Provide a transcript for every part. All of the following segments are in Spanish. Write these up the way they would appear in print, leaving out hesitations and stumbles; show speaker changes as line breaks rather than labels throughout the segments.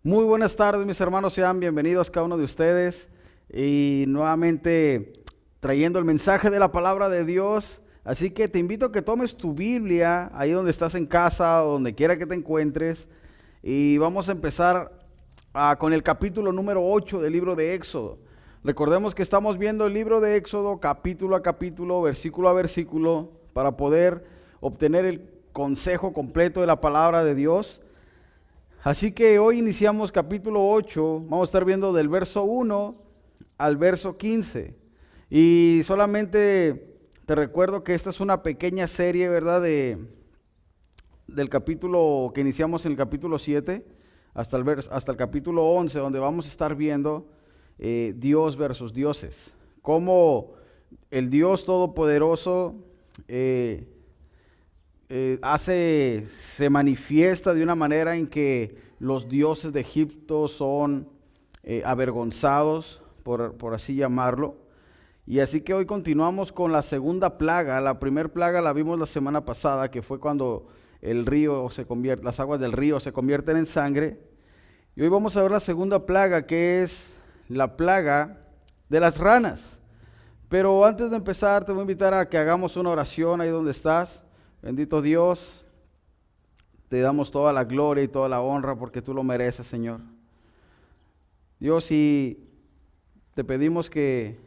Muy buenas tardes, mis hermanos, sean bienvenidos cada uno de ustedes y nuevamente trayendo el mensaje de la palabra de Dios. Así que te invito a que tomes tu Biblia ahí donde estás en casa o donde quiera que te encuentres y vamos a empezar con el capítulo número 8 del libro de Éxodo. Recordemos que estamos viendo el libro de Éxodo capítulo a capítulo, versículo a versículo, para poder obtener el consejo completo de la palabra de Dios. Así que hoy iniciamos capítulo 8, vamos a estar viendo del verso 1 al verso 15. Y solamente te recuerdo que esta es una pequeña serie, ¿verdad? Del capítulo que iniciamos en el capítulo 7 hasta el capítulo 11, donde vamos a estar viendo Dios versus dioses. Cómo el Dios Todopoderoso se manifiesta de una manera en que los dioses de Egipto son avergonzados, por así llamarlo. Y así que hoy continuamos con la segunda plaga. La primera plaga la vimos la semana pasada, que fue cuando las aguas del río se convierten en sangre. Y hoy vamos a ver la segunda plaga, que es la plaga de las ranas. Pero antes de empezar, te voy a invitar a que hagamos una oración ahí donde estás. Bendito Dios, te damos toda la gloria y toda la honra porque tú lo mereces, Señor. Dios, y te pedimos que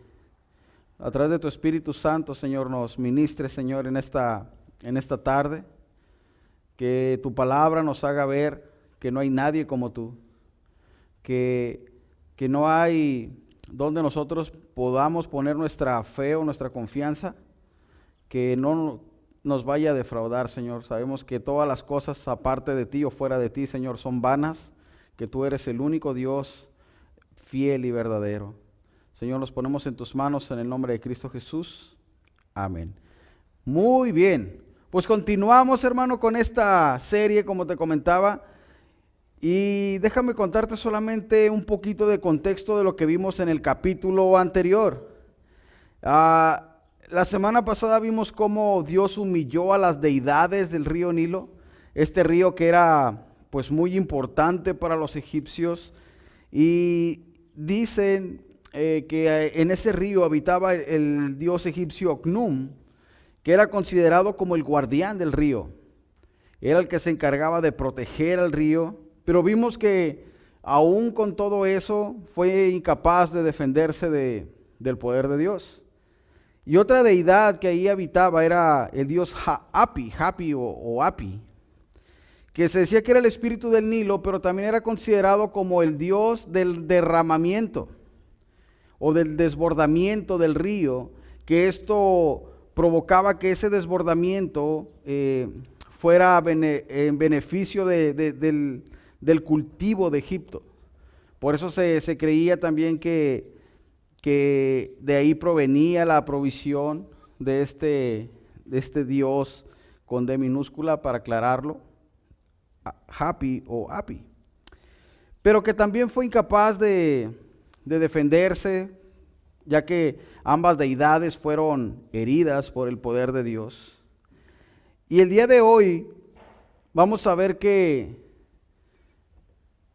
a través de tu Espíritu Santo, Señor, nos ministres, Señor, en esta tarde. Que tu palabra nos haga ver que no hay nadie como tú. Que no hay donde nosotros podamos poner nuestra fe o nuestra confianza. Que no nos vaya a defraudar, Señor. Sabemos que todas las cosas aparte de ti o fuera de ti, Señor, son vanas, que tú eres el único Dios fiel y verdadero. Señor, nos ponemos en tus manos en el nombre de Cristo Jesús. Amén. Muy bien, pues continuamos, hermano, con esta serie, como te comentaba, y déjame contarte solamente un poquito de contexto de lo que vimos en el capítulo anterior. La semana pasada vimos cómo Dios humilló a las deidades del río Nilo, este río que era pues muy importante para los egipcios, y dicen que en ese río habitaba el dios egipcio Ocnum, que era considerado como el guardián del río. Era el que se encargaba de proteger al río, pero vimos que aún con todo eso fue incapaz de defenderse del poder de Dios. Y otra deidad que ahí habitaba era el dios Hapi o Api, que se decía que era el espíritu del Nilo, pero también era considerado como el dios del derramamiento o del desbordamiento del río, que esto provocaba que ese desbordamiento fuera en beneficio del cultivo de Egipto. Por eso se creía también que de ahí provenía la provisión de este Dios con D minúscula, para aclararlo, Hapi o Api, pero que también fue incapaz de defenderse, ya que ambas deidades fueron heridas por el poder de Dios. Y el día de hoy vamos a ver que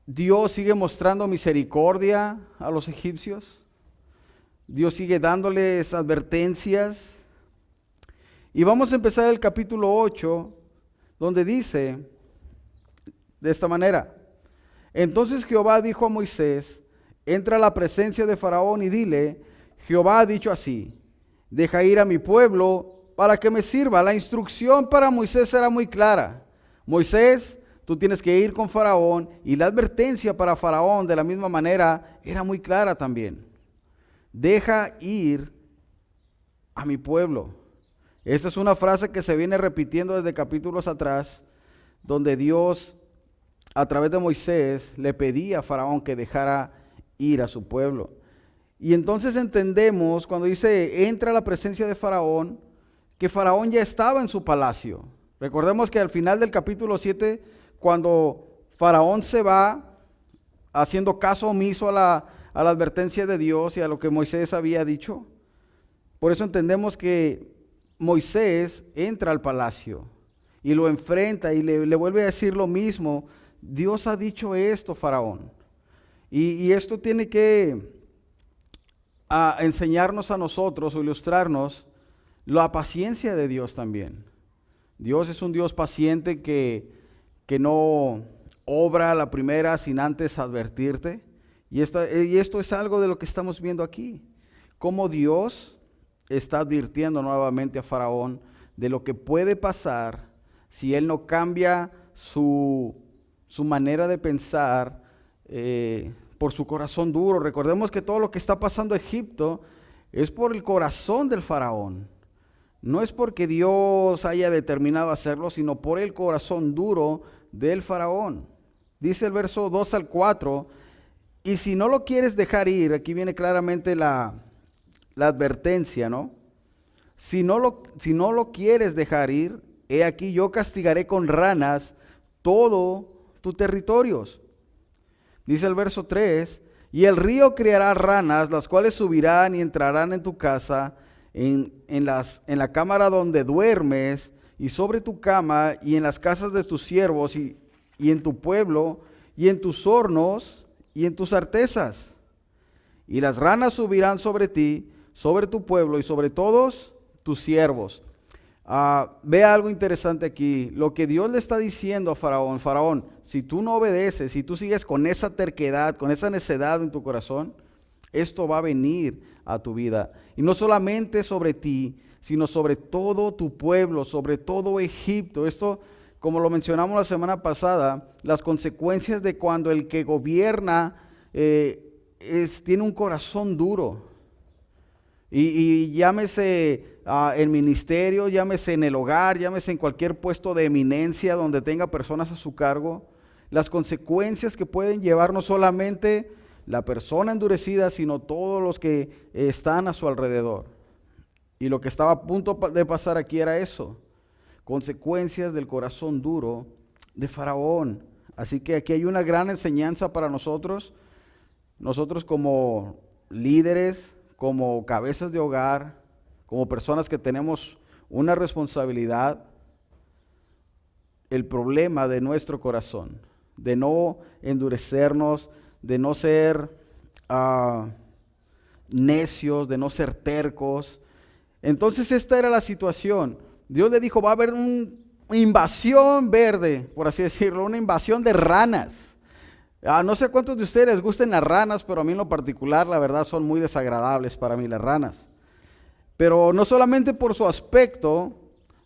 Dios sigue mostrando misericordia a los egipcios. Dios sigue dándoles advertencias. Y vamos a empezar el capítulo 8, donde dice de esta manera: Entonces Jehová dijo a Moisés: entra a la presencia de Faraón y dile: Jehová ha dicho así, deja ir a mi pueblo para que me sirva. La instrucción para Moisés era muy clara: Moisés, tú tienes que ir con Faraón. Y la advertencia para Faraón de la misma manera era muy clara también: deja ir a mi pueblo. Esta es una frase que se viene repitiendo desde capítulos atrás, donde Dios a través de Moisés le pedía a Faraón que dejara ir a su pueblo. Y entonces entendemos cuando dice entra a la presencia de Faraón, que Faraón ya estaba en su palacio. Recordemos que al final del capítulo 7, cuando Faraón se va haciendo caso omiso a la advertencia de Dios y a lo que Moisés había dicho, por eso entendemos que Moisés entra al palacio y lo enfrenta y le vuelve a decir lo mismo Dios ha dicho esto, Faraón. Y esto tiene que enseñarnos a nosotros o ilustrarnos la paciencia de Dios también. Dios es un Dios paciente que no obra a la primera sin antes advertirte. Y esto es algo de lo que estamos viendo aquí. Cómo Dios está advirtiendo nuevamente a Faraón de lo que puede pasar si él no cambia su manera de pensar por su corazón duro. Recordemos que todo lo que está pasando en Egipto es por el corazón del Faraón. No es porque Dios haya determinado hacerlo, sino por el corazón duro del Faraón. Dice el verso 2 al 4, y si no lo quieres dejar ir, aquí viene claramente la advertencia, ¿no? Si no lo quieres dejar ir, he aquí yo castigaré con ranas todo tu territorio. Dice el verso 3, y el río criará ranas, las cuales subirán y entrarán en tu casa, en la cámara donde duermes, y sobre tu cama, y en las casas de tus siervos, y en tu pueblo, y en tus hornos, y en tus artesas. Y las ranas subirán sobre ti, sobre tu pueblo, y sobre todos tus siervos. Ve algo interesante aquí. Lo que Dios le está diciendo a Faraón: Faraón, si tú no obedeces, si tú sigues con esa terquedad, con esa necedad en tu corazón, esto va a venir a tu vida. Y no solamente sobre ti, sino sobre todo tu pueblo, sobre todo Egipto. Esto, como lo mencionamos la semana pasada, las consecuencias de cuando el que gobierna tiene un corazón duro. Y llámese en ministerio, llámese en el hogar, llámese en cualquier puesto de eminencia donde tenga personas a su cargo, las consecuencias que pueden llevar no solamente la persona endurecida, sino todos los que están a su alrededor. Y lo que estaba a punto de pasar aquí era eso, consecuencias del corazón duro de Faraón. Así que aquí hay una gran enseñanza para nosotros como líderes, como cabezas de hogar, como personas que tenemos una responsabilidad. El problema de nuestro corazón, de no endurecernos, de no ser necios, de no ser tercos. Entonces esta era la situación. Dios le dijo: va a haber una invasión verde, por así decirlo, una invasión de ranas. No sé cuántos de ustedes les gusten las ranas, pero a mí en lo particular, la verdad, son muy desagradables para mí las ranas. Pero no solamente por su aspecto,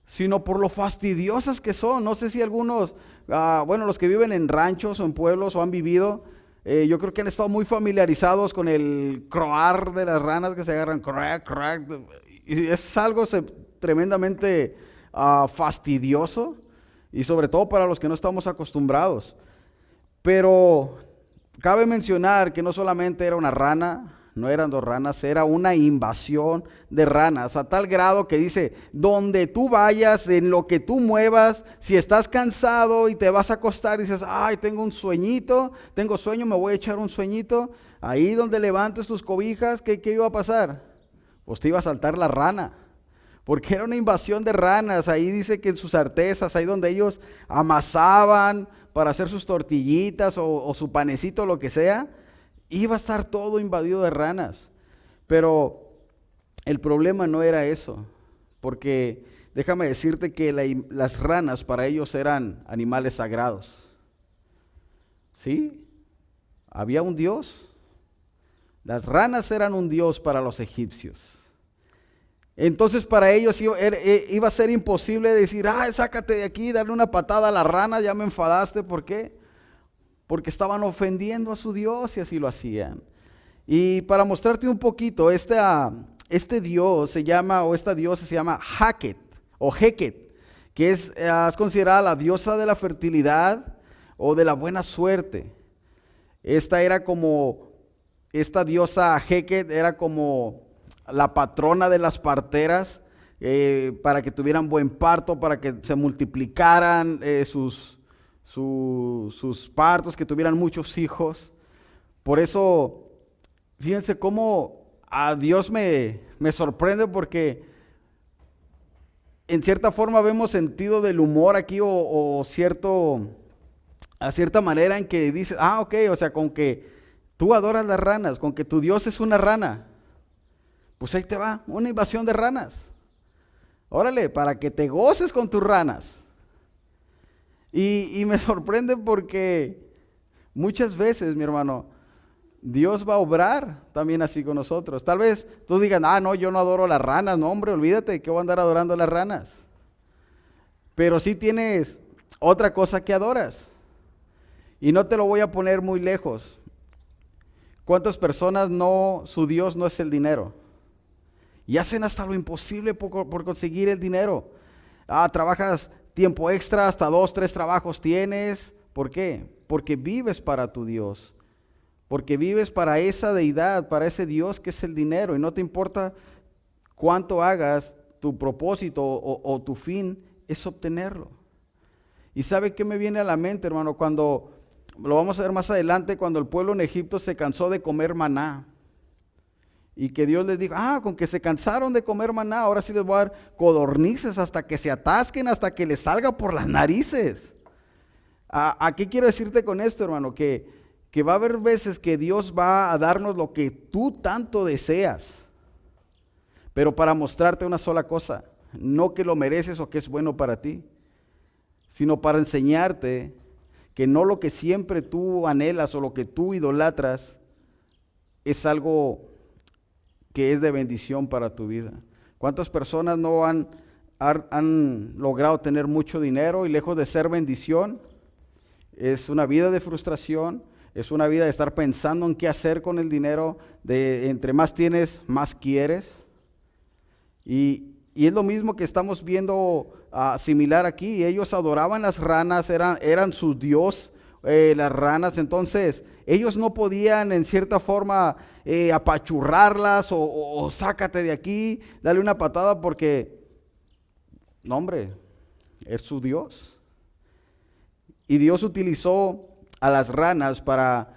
sino por lo fastidiosas que son. No sé si algunos, los que viven en ranchos o en pueblos o han vivido, yo creo que han estado muy familiarizados con el croar de las ranas que se agarran, crack, crack, y es algo tremendamente fastidioso, y sobre todo para los que no estamos acostumbrados. Pero cabe mencionar que no solamente era una rana, no eran dos ranas, era una invasión de ranas, a tal grado que dice: donde tú vayas, en lo que tú muevas, si estás cansado y te vas a acostar y dices: ay, tengo sueño, me voy a echar un sueñito, ahí donde levantes tus cobijas, ¿qué iba a pasar? Pues te iba a saltar la rana, porque era una invasión de ranas. Ahí dice que en sus artesas, ahí donde ellos amasaban para hacer sus tortillitas o su panecito, lo que sea, iba a estar todo invadido de ranas. Pero el problema no era eso, porque déjame decirte que las ranas para ellos eran animales sagrados. ¿Sí? Había un Dios. Las ranas eran un Dios para los egipcios. Entonces para ellos iba a ser imposible decir: sácate de aquí, darle una patada a la rana, ya me enfadaste. ¿Por qué? Porque estaban ofendiendo a su Dios y así lo hacían. Y para mostrarte un poquito, este Dios se llama, o esta diosa se llama Heket, o Heket, que es considerada la diosa de la fertilidad o de la buena suerte. Esta diosa Heket era como la patrona de las parteras, para que tuvieran buen parto, para que se multiplicaran sus partos, que tuvieran muchos hijos. Por eso, fíjense cómo a Dios me sorprende, porque en cierta forma vemos sentido del humor aquí, o cierto a cierta manera en que dices, ok, o sea, con que tú adoras las ranas, con que tu Dios es una rana, pues ahí te va, una invasión de ranas. Órale, para que te goces con tus ranas. Y me sorprende porque muchas veces, mi hermano, Dios va a obrar también así con nosotros. Tal vez tú digas, no, yo no adoro las ranas. No, hombre, olvídate que voy a andar adorando las ranas. Pero sí tienes otra cosa que adoras. Y no te lo voy a poner muy lejos. ¿Cuántas personas su Dios no es el dinero? Y hacen hasta lo imposible por conseguir el dinero. Trabajas tiempo extra, hasta 2, 3 trabajos tienes. ¿Por qué? Porque vives para tu Dios. Porque vives para esa deidad, para ese Dios que es el dinero. Y no te importa cuánto hagas, tu propósito o tu fin es obtenerlo. ¿Y sabe qué me viene a la mente, hermano? Cuando, lo vamos a ver más adelante, cuando el pueblo en Egipto se cansó de comer maná. Y que Dios les dijo, con que se cansaron de comer maná, ahora sí les voy a dar codornices hasta que se atasquen, hasta que les salga por las narices. ¿A qué quiero decirte con esto, hermano? Que va a haber veces que Dios va a darnos lo que tú tanto deseas, pero para mostrarte una sola cosa, no que lo mereces o que es bueno para ti, sino para enseñarte que no lo que siempre tú anhelas o lo que tú idolatras es algo que es de bendición para tu vida. ¿Cuántas personas no han logrado tener mucho dinero y lejos de ser bendición, es una vida de frustración, es una vida de estar pensando en qué hacer con el dinero, de entre más tienes, más quieres? Y es lo mismo que estamos viendo similar aquí. Ellos adoraban las ranas, eran su Dios, las ranas. Entonces ellos no podían en cierta forma apachurrarlas o sácate de aquí, dale una patada porque, no, hombre, es su Dios. Y Dios utilizó a las ranas para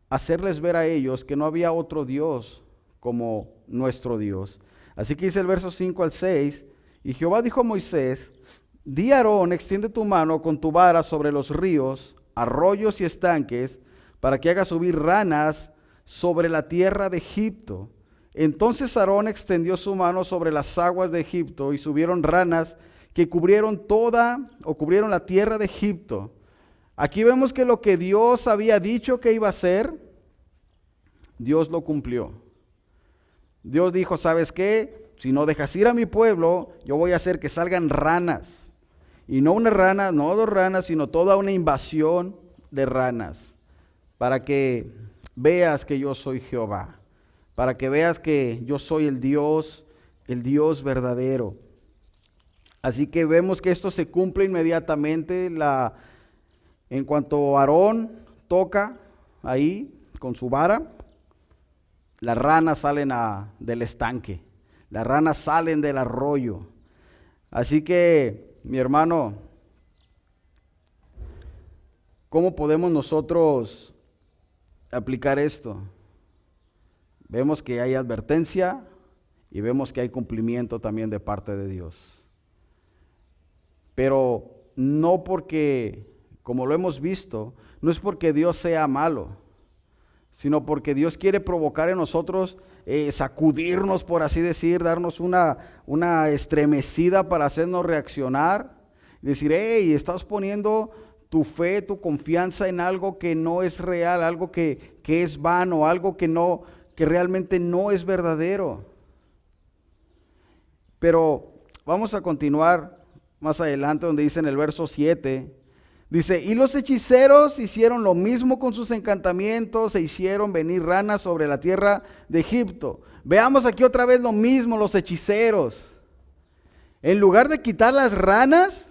hacerles ver a ellos que no había otro Dios como nuestro Dios. Así que dice el verso 5 al 6, y Jehová dijo a Moisés, di a Aarón, extiende tu mano con tu vara sobre los ríos, arroyos y estanques, para que haga subir ranas sobre la tierra de Egipto. Entonces Aarón extendió su mano sobre las aguas de Egipto y subieron ranas que cubrieron la tierra de Egipto. Aquí vemos que lo que Dios había dicho que iba a hacer, Dios lo cumplió. Dios dijo, ¿sabes qué? Si no dejas ir a mi pueblo, yo voy a hacer que salgan ranas. Y no una rana, no 2 ranas, sino toda una invasión de ranas. Para que veas que yo soy Jehová. Para que veas que yo soy el Dios verdadero. Así que vemos que esto se cumple inmediatamente. En cuanto Aarón toca ahí con su vara, las ranas salen del estanque, las ranas salen del arroyo. Así que, mi hermano, ¿cómo podemos nosotros aplicar esto? Vemos que hay advertencia y vemos que hay cumplimiento también de parte de Dios. Pero no porque, como lo hemos visto, no es porque Dios sea malo, sino porque Dios quiere provocar en nosotros, sacudirnos, por así decir, darnos una estremecida para hacernos reaccionar, y decir, hey, estás poniendo tu fe, tu confianza en algo que no es real, algo que es vano, algo que realmente no es verdadero. Pero vamos a continuar más adelante donde dice en el verso 7, dice, y los hechiceros hicieron lo mismo con sus encantamientos, e hicieron venir ranas sobre la tierra de Egipto. Veamos aquí otra vez lo mismo, los hechiceros. En lugar de quitar las ranas,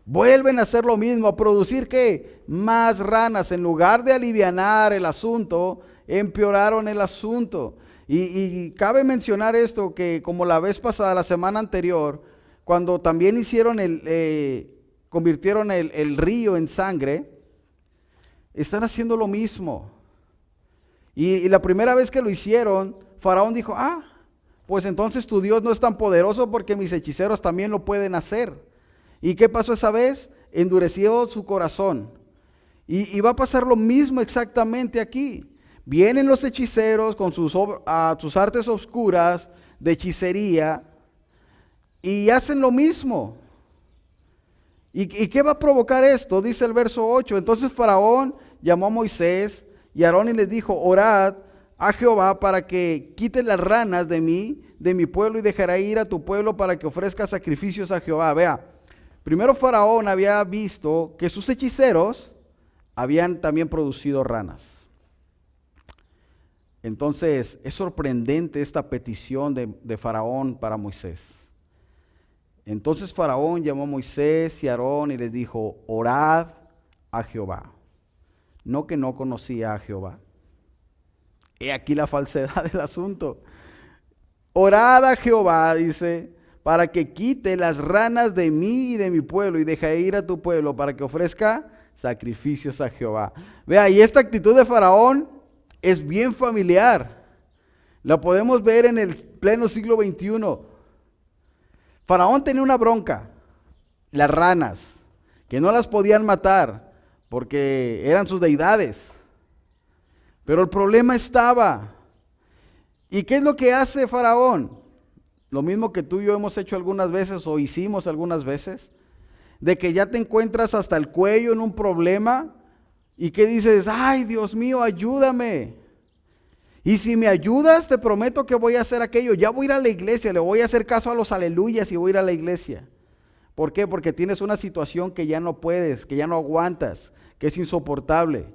vuelven a hacer lo mismo, a producir ¿qué? Más ranas. En lugar de alivianar el asunto, empeoraron el asunto. Y cabe mencionar esto, que como la vez pasada, la semana anterior, cuando también convirtieron el río en sangre, están haciendo lo mismo. Y la primera vez que lo hicieron, Faraón dijo, pues entonces tu Dios no es tan poderoso porque mis hechiceros también lo pueden hacer. ¿Y qué pasó esa vez? Endureció su corazón. Y va a pasar lo mismo exactamente aquí. Vienen los hechiceros con sus artes oscuras de hechicería y hacen lo mismo. ¿Y qué va a provocar esto? Dice el verso 8. Entonces Faraón llamó a Moisés y a Aarón y les dijo: orad a Jehová para que quite las ranas de mí, de mi pueblo, y dejará ir a tu pueblo para que ofrezca sacrificios a Jehová. Vea, primero Faraón había visto que sus hechiceros habían también producido ranas. Entonces es sorprendente esta petición de Faraón para Moisés. Entonces Faraón llamó a Moisés y a Aarón y les dijo: orad a Jehová. No que no conocía a Jehová. He aquí la falsedad del asunto. Orad a Jehová, dice, para que quite las ranas de mí y de mi pueblo y deje ir a tu pueblo para que ofrezca sacrificios a Jehová. Vea, y esta actitud de Faraón es bien familiar. La podemos ver en el pleno siglo XXI. Faraón tenía una bronca, las ranas, que no las podían matar porque eran sus deidades. Pero el problema estaba. ¿Y qué es lo que hace Faraón? Lo mismo que tú y yo hemos hecho algunas veces o hicimos algunas veces, de que ya te encuentras hasta el cuello en un problema y que dices: ay, Dios mío, ayúdame. Y si me ayudas, te prometo que voy a hacer aquello. Ya voy a ir a la iglesia, le voy a hacer caso a los aleluyas y voy a ir a la iglesia. ¿Por qué? Porque tienes una situación que ya no puedes, que ya no aguantas, que es insoportable.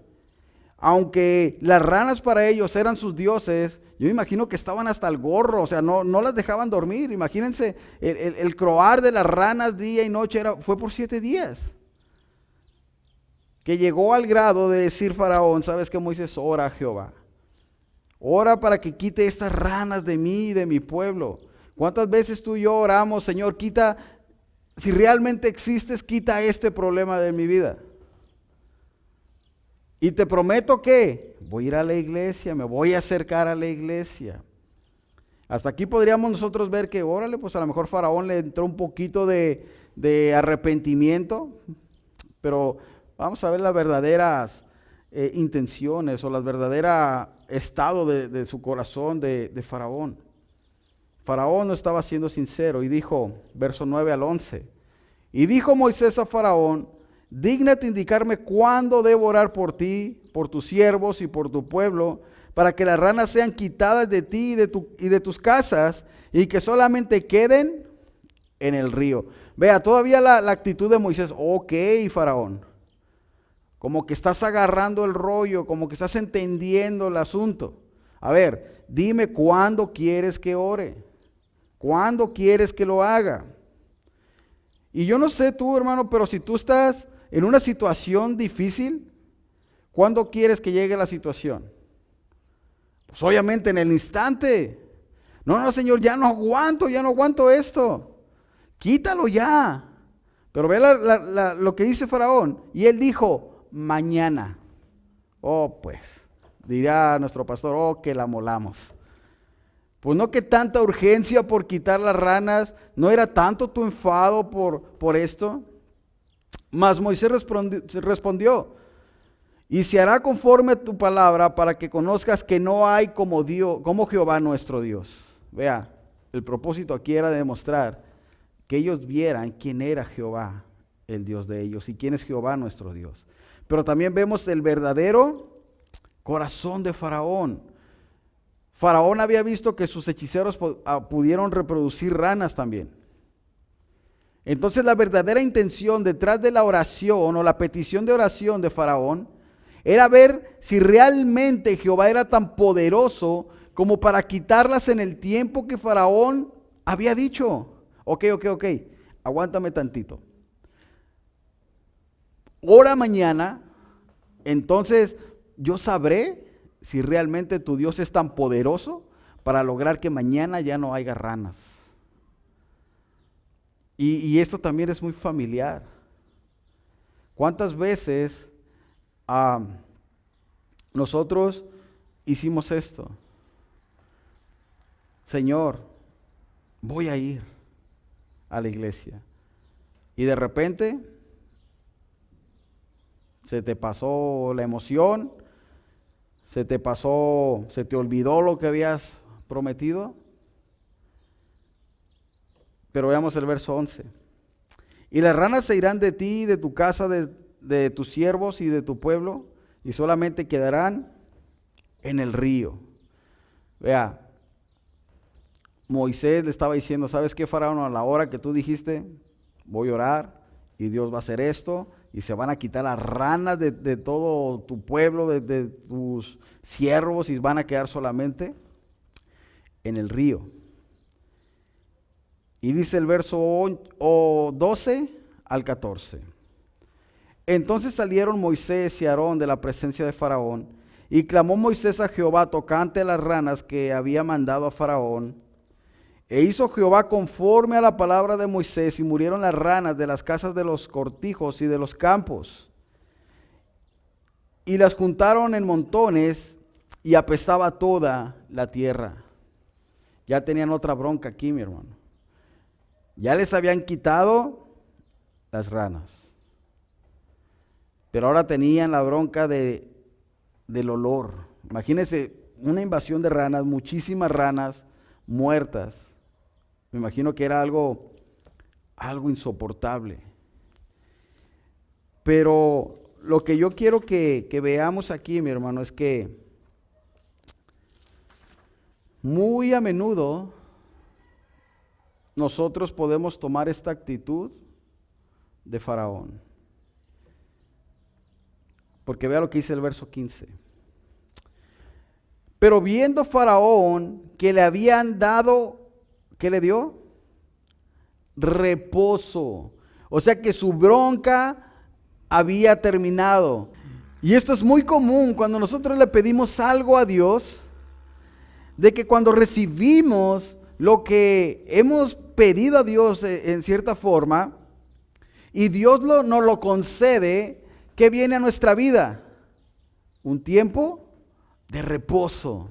Aunque las ranas para ellos eran sus dioses, yo me imagino que estaban hasta el gorro, o sea, no las dejaban dormir. Imagínense, el croar de las ranas día y noche fue por 7 días. Que llegó al grado de decir Faraón: ¿sabes qué, Moisés? Ora a Jehová. Ora para que quite estas ranas de mí y de mi pueblo. ¿Cuántas veces tú y yo oramos: Señor, quita, si realmente existes, quita este problema de mi vida? Y te prometo que voy a ir a la iglesia, me voy a acercar a la iglesia. Hasta aquí podríamos nosotros ver que, órale, pues a lo mejor Faraón le entró un poquito de arrepentimiento, pero vamos a ver las verdaderas intenciones o las verdaderas estado de su corazón de Faraón. Faraón no estaba siendo sincero y dijo, verso 9 al 11, y dijo Moisés a Faraón: dígnate indicarme cuándo debo orar por ti, por tus siervos y por tu pueblo, para que las ranas sean quitadas de ti y de tus casas, y que solamente queden en el río. Vea, todavía la actitud de Moisés: ok, Faraón, como que estás agarrando el rollo, como que estás entendiendo el asunto. A ver, dime cuándo quieres que ore, cuándo quieres que lo haga. Y yo no sé tú, hermano, pero si tú estás en una situación difícil, ¿cuándo quieres que llegue la situación? Pues obviamente en el instante. No, Señor, ya no aguanto esto. Quítalo ya. Pero ve lo que dice Faraón. Y él dijo: mañana. Oh, pues, dirá nuestro pastor: oh, que la molamos. Pues no, que tanta urgencia por quitar las ranas, no era tanto tu enfado por esto. Mas Moisés respondió: y se hará conforme a tu palabra, para que conozcas que no hay como Dios, como Jehová nuestro Dios. Vea, el propósito aquí era demostrar que ellos vieran quién era Jehová, el Dios de ellos, y quién es Jehová nuestro Dios. Pero también vemos el verdadero corazón de Faraón. Faraón había visto que sus hechiceros pudieron reproducir ranas también. Entonces la verdadera intención detrás de la oración o la petición de oración de Faraón era ver si realmente Jehová era tan poderoso como para quitarlas en el tiempo que Faraón había dicho. Ok, aguántame tantito. Ora mañana, entonces yo sabré si realmente tu Dios es tan poderoso para lograr que mañana ya no haya ranas. Y esto también es muy familiar. ¿Cuántas veces nosotros hicimos esto? Señor, voy a ir a la iglesia. Y de repente Se te pasó la emoción, se te olvidó lo que habías prometido. Pero veamos el verso 11. Y las ranas se irán de ti, de tu casa, de tus siervos y de tu pueblo, y solamente quedarán en el río. Vea, Moisés le estaba diciendo, ¿sabes qué, Faraón? A la hora que tú dijiste, voy a orar y Dios va a hacer esto, y se van a quitar las ranas de todo tu pueblo, de tus siervos, y van a quedar solamente en el río. Y dice el verso 12 al 14. Entonces salieron Moisés y Aarón de la presencia de Faraón, y clamó Moisés a Jehová tocante a las ranas que había mandado a Faraón. E hizo Jehová conforme a la palabra de Moisés, y murieron las ranas de las casas de los cortijos y de los campos. Y las juntaron en montones, y apestaba toda la tierra. Ya tenían otra bronca aquí, mi hermano. Ya les habían quitado las ranas, pero ahora tenían la bronca del olor. Imagínense una invasión de ranas, muchísimas ranas muertas. Me imagino que era algo insoportable. Pero lo que yo quiero que veamos aquí, mi hermano, es que muy a menudo nosotros podemos tomar esta actitud de Faraón. Porque vea lo que dice el verso 15. Pero viendo Faraón que le habían dado, ¿qué le dio? Reposo. O sea que su bronca había terminado. Y esto es muy común cuando nosotros le pedimos algo a Dios, de que cuando recibimos lo que hemos pedido a Dios en cierta forma, y Dios nos lo concede, ¿qué viene a nuestra vida? Un tiempo de reposo,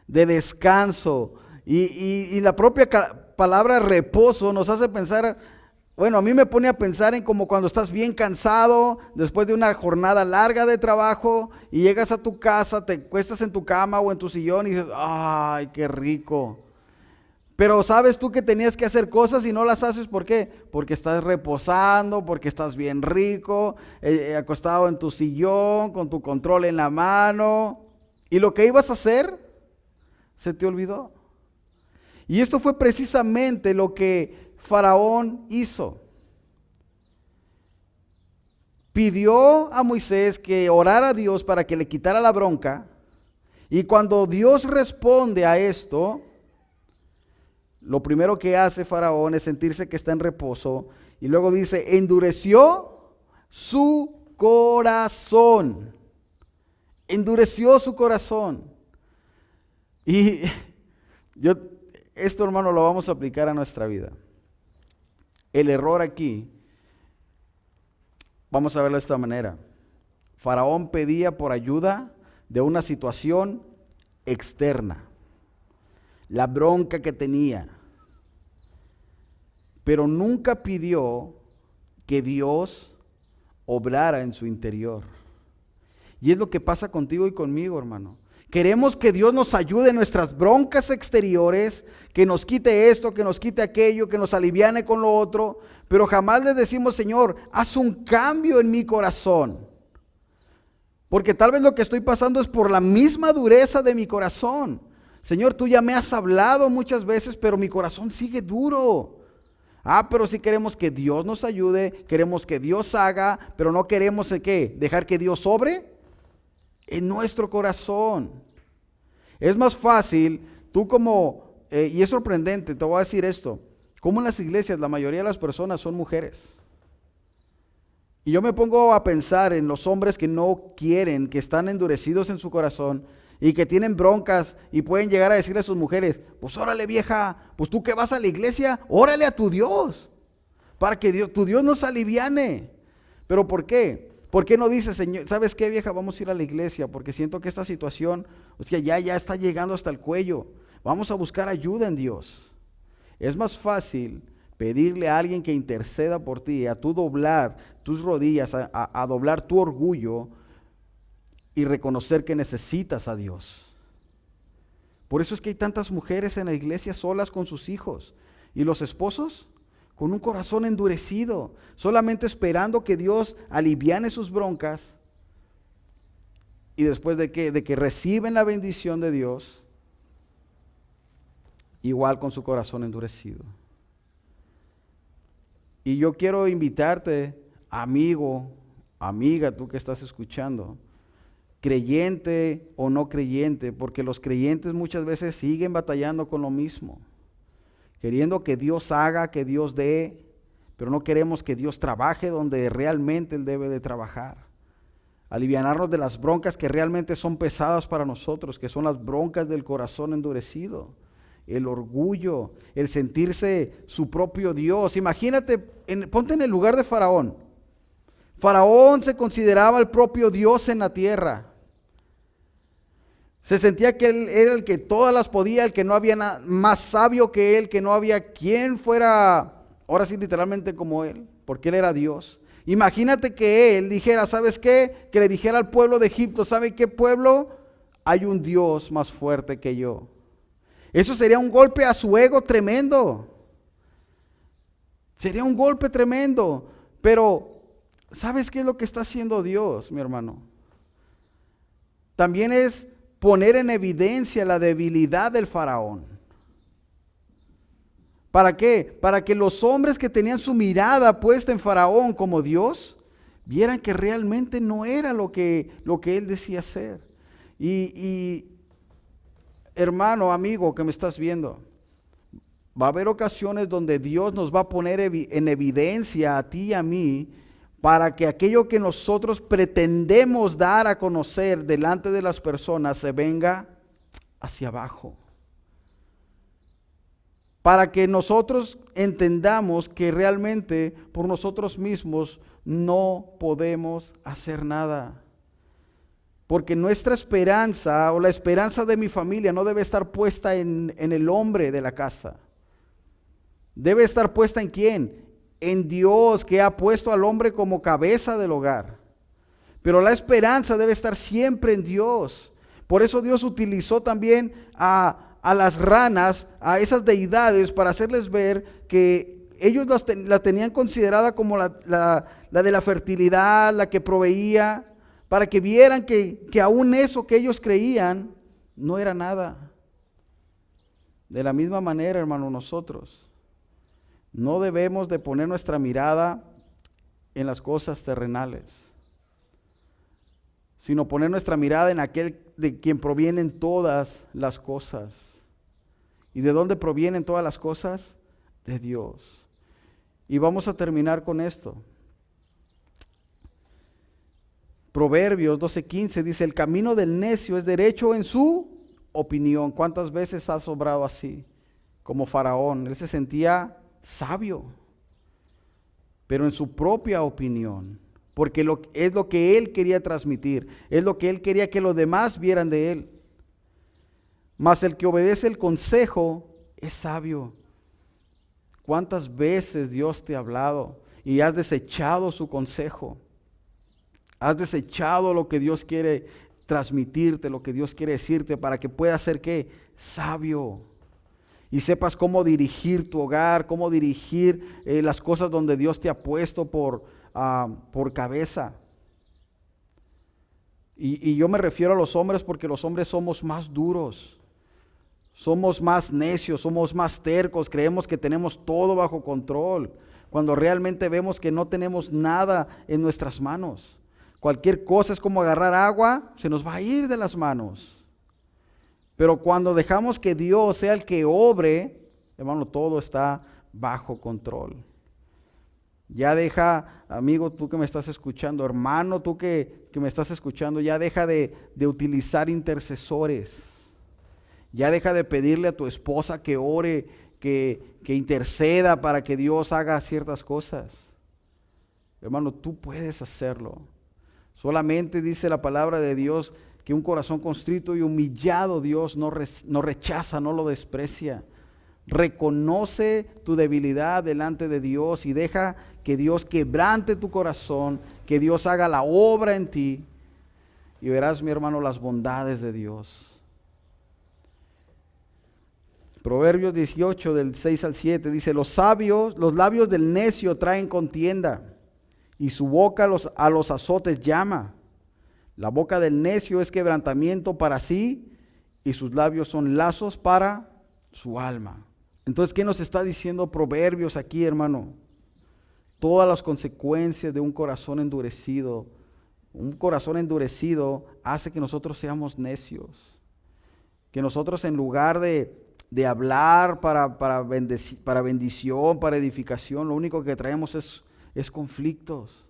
de descanso. Y la propia palabra reposo nos hace pensar, bueno, a mí me pone a pensar en como cuando estás bien cansado, después de una jornada larga de trabajo, y llegas a tu casa, te acuestas en tu cama o en tu sillón y dices, ¡ay, qué rico! Pero sabes tú que tenías que hacer cosas y no las haces, ¿por qué? Porque estás reposando, porque estás bien rico, acostado en tu sillón, con tu control en la mano, y lo que ibas a hacer, se te olvidó. Y esto fue precisamente lo que Faraón hizo. Pidió a Moisés que orara a Dios para que le quitara la bronca, y cuando Dios responde a esto, lo primero que hace Faraón es sentirse que está en reposo, y luego dice, endureció su corazón. Endureció su corazón. Y esto, hermano, lo vamos a aplicar a nuestra vida. El error aquí, vamos a verlo de esta manera. Faraón pedía por ayuda de una situación externa, la bronca que tenía, pero nunca pidió que Dios obrara en su interior. Y es lo que pasa contigo y conmigo, hermano. Queremos que Dios nos ayude en nuestras broncas exteriores, que nos quite esto, que nos quite aquello, que nos aliviane con lo otro, pero jamás le decimos, Señor, haz un cambio en mi corazón. Porque tal vez lo que estoy pasando es por la misma dureza de mi corazón. Señor, tú ya me has hablado muchas veces, pero mi corazón sigue duro. Pero sí queremos que Dios nos ayude, queremos que Dios haga, pero no queremos ¿qué? Dejar que Dios obre en nuestro corazón. Es más fácil, y es sorprendente, te voy a decir esto, como en las iglesias la mayoría de las personas son mujeres. Y yo me pongo a pensar en los hombres que no quieren, que están endurecidos en su corazón y que tienen broncas y pueden llegar a decirle a sus mujeres, pues órale vieja, pues tú que vas a la iglesia, órale a tu Dios, para que tu Dios nos aliviane. ¿Pero por qué? ¿Por qué no dice, Señor, sabes qué vieja, vamos a ir a la iglesia? Porque siento que esta situación, o sea, ya está llegando hasta el cuello. Vamos a buscar ayuda en Dios. Es más fácil pedirle a alguien que interceda por ti, a tú doblar tus rodillas, a doblar tu orgullo y reconocer que necesitas a Dios. Por eso es que hay tantas mujeres en la iglesia solas con sus hijos y los esposos con un corazón endurecido, solamente esperando que Dios aliviane sus broncas, y después de que reciben la bendición de Dios, igual con su corazón endurecido. Y yo quiero invitarte, amigo, amiga, tú que estás escuchando, creyente o no creyente, porque los creyentes muchas veces siguen batallando con lo mismo, queriendo que Dios haga, que Dios dé, pero no queremos que Dios trabaje donde realmente Él debe de trabajar. Alivianarnos de las broncas que realmente son pesadas para nosotros, que son las broncas del corazón endurecido, el orgullo, el sentirse su propio Dios. Imagínate, ponte en el lugar de Faraón. Faraón se consideraba el propio Dios en la tierra. Se sentía que él era el que todas las podía, el que no había más sabio que él, que no había quien fuera, ahora sí literalmente como él, porque él era Dios. Imagínate que él dijera, ¿sabes qué? Que le dijera al pueblo de Egipto, ¿sabe qué pueblo? Hay un Dios más fuerte que yo. Eso sería un golpe a su ego tremendo. Sería un golpe tremendo. Pero, ¿sabes qué es lo que está haciendo Dios, mi hermano? También es poner en evidencia la debilidad del faraón. ¿Para qué? Para que los hombres que tenían su mirada puesta en Faraón como Dios, vieran que realmente no era lo que él decía ser. Y hermano, amigo que me estás viendo, va a haber ocasiones donde Dios nos va a poner en evidencia a ti y a mí, para que aquello que nosotros pretendemos dar a conocer delante de las personas se venga hacia abajo. Para que nosotros entendamos que realmente por nosotros mismos no podemos hacer nada. Porque nuestra esperanza o la esperanza de mi familia no debe estar puesta en el hombre de la casa. Debe estar puesta ¿en quién? En Dios, que ha puesto al hombre como cabeza del hogar. Pero la esperanza debe estar siempre en Dios. Por eso Dios utilizó también a las ranas, a esas deidades, para hacerles ver que ellos la tenían considerada como la de la fertilidad, la que proveía, para que vieran que aún eso que ellos creían no era nada. De la misma manera, hermano, nosotros no debemos de poner nuestra mirada en las cosas terrenales, sino poner nuestra mirada en aquel de quien provienen todas las cosas. ¿Y de dónde provienen todas las cosas? De Dios. Y vamos a terminar con esto. Proverbios 12:15 dice, el camino del necio es derecho en su opinión. ¿Cuántas veces has obrado así? Como Faraón, él se sentía sabio, pero en su propia opinión, porque es lo que él quería transmitir, es lo que él quería que los demás vieran de él. Mas el que obedece el consejo es sabio. ¿Cuántas veces Dios te ha hablado y has desechado su consejo? Has desechado lo que Dios quiere transmitirte, lo que Dios quiere decirte, para que puedas ser ¿qué? Sabio. Y sepas cómo dirigir tu hogar, cómo dirigir las cosas donde Dios te ha puesto por cabeza. Y yo me refiero a los hombres porque los hombres somos más duros. Somos más necios, somos más tercos, creemos que tenemos todo bajo control, cuando realmente vemos que no tenemos nada en nuestras manos. Cualquier cosa es como agarrar agua, se nos va a ir de las manos. Pero cuando dejamos que Dios sea el que obre, hermano, todo está bajo control. Ya deja, amigo, tú que me estás escuchando, hermano, tú que me estás escuchando, ya deja de utilizar intercesores. Ya deja de pedirle a tu esposa que ore, que interceda para que Dios haga ciertas cosas. Hermano, tú puedes hacerlo. Solamente dice la palabra de Dios que un corazón contrito y humillado Dios no rechaza, no lo desprecia. Reconoce tu debilidad delante de Dios y deja que Dios quebrante tu corazón, que Dios haga la obra en ti y verás, mi hermano, las bondades de Dios. Proverbios 18 del 6 al 7 dice: los labios del necio traen contienda y su boca a los azotes llama. La boca del necio es quebrantamiento para sí y sus labios son lazos para su alma. Entonces, ¿qué nos está diciendo Proverbios aquí, hermano? Todas las consecuencias de un corazón endurecido. Un corazón endurecido hace que nosotros seamos necios. Que nosotros, en lugar de hablar para bendición, para edificación, lo único que traemos es conflictos.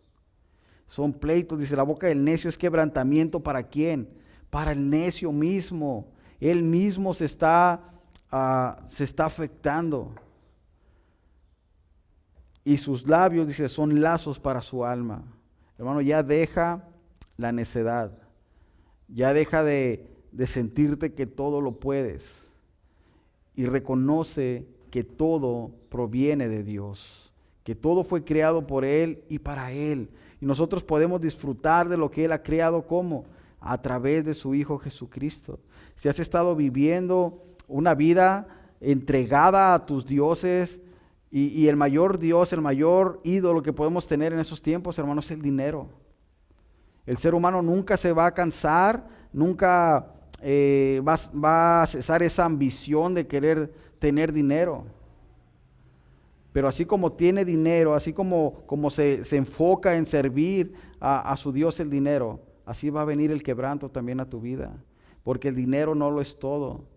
Son pleitos. Dice, la boca del necio es quebrantamiento. ¿Para quién? Para el necio mismo. Él mismo se está afectando. Y sus labios, dice, son lazos para su alma. Hermano, ya deja la necedad. Ya deja de sentirte que todo lo puedes. Y reconoce que todo proviene de Dios. Que todo fue creado por Él y para Él. Y nosotros podemos disfrutar de lo que Él ha creado, ¿cómo? A través de su Hijo Jesucristo. Si has estado viviendo una vida entregada a tus dioses, y el mayor Dios, el mayor ídolo que podemos tener en esos tiempos, hermanos, es el dinero. El ser humano nunca se va a cansar, nunca va a cesar esa ambición de querer tener dinero. Pero así como tiene dinero, así como se enfoca en servir a su Dios el dinero, así va a venir el quebranto también a tu vida. Porque el dinero no lo es todo.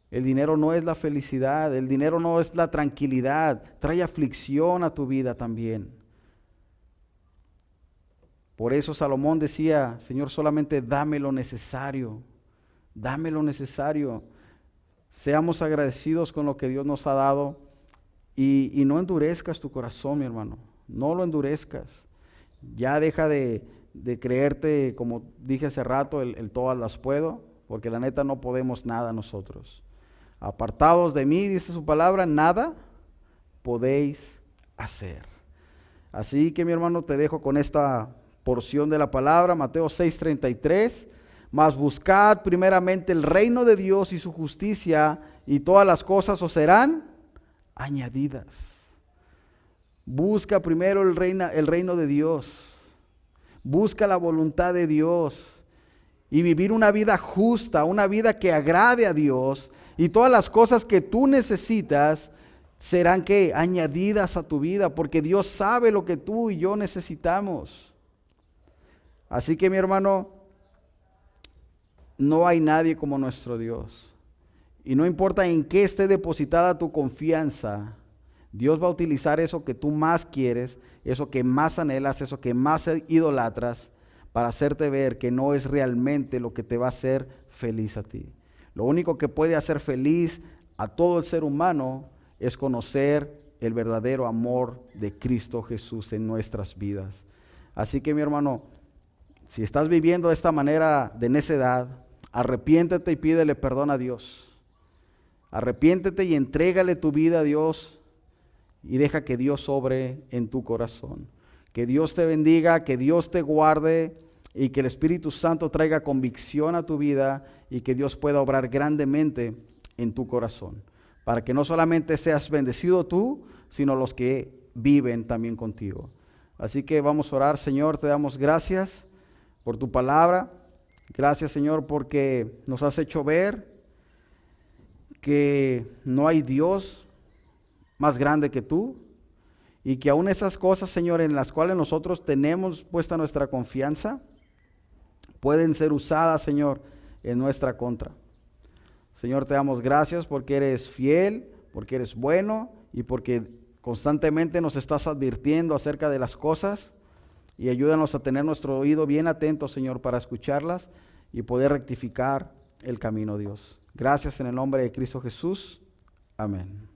El dinero no es la felicidad, el dinero no es la tranquilidad, trae aflicción a tu vida también. Por eso Salomón decía, Señor, solamente dame lo necesario, dame lo necesario. Seamos agradecidos con lo que Dios nos ha dado y no endurezcas tu corazón, mi hermano, no lo endurezcas. Ya deja de creerte, como dije hace rato, el todas las puedo, porque la neta no podemos nada nosotros. Apartados de mí, dice su palabra, nada podéis hacer. Así que, mi hermano, te dejo con esta porción de la palabra, Mateo 6:33. Mas buscad primeramente el reino de Dios y su justicia, y todas las cosas os serán añadidas. Busca primero el reino de Dios. Busca la voluntad de Dios. Y vivir una vida justa, una vida que agrade a Dios. Y todas las cosas que tú necesitas serán ¿qué? Añadidas a tu vida, porque Dios sabe lo que tú y yo necesitamos. Así que, mi hermano, no hay nadie como nuestro Dios. Y no importa en qué esté depositada tu confianza, Dios va a utilizar eso que tú más quieres, eso que más anhelas, eso que más idolatras, para hacerte ver que no es realmente lo que te va a hacer feliz a ti. Lo único que puede hacer feliz a todo el ser humano es conocer el verdadero amor de Cristo Jesús en nuestras vidas. Así que, mi hermano, si estás viviendo de esta manera de necedad, arrepiéntete y pídele perdón a Dios. Arrepiéntete y entrégale tu vida a Dios y deja que Dios obre en tu corazón. Que Dios te bendiga, que Dios te guarde y que el Espíritu Santo traiga convicción a tu vida y que Dios pueda obrar grandemente en tu corazón. Para que no solamente seas bendecido tú, sino los que viven también contigo. Así que vamos a orar. Señor, te damos gracias por tu palabra. Gracias, Señor, porque nos has hecho ver que no hay Dios más grande que tú y que aún esas cosas, Señor, en las cuales nosotros tenemos puesta nuestra confianza, pueden ser usadas, Señor, en nuestra contra. Señor, te damos gracias porque eres fiel, porque eres bueno y porque constantemente nos estás advirtiendo acerca de las cosas, y ayúdanos a tener nuestro oído bien atento, Señor, para escucharlas y poder rectificar el camino, Dios. Gracias en el nombre de Cristo Jesús. Amén.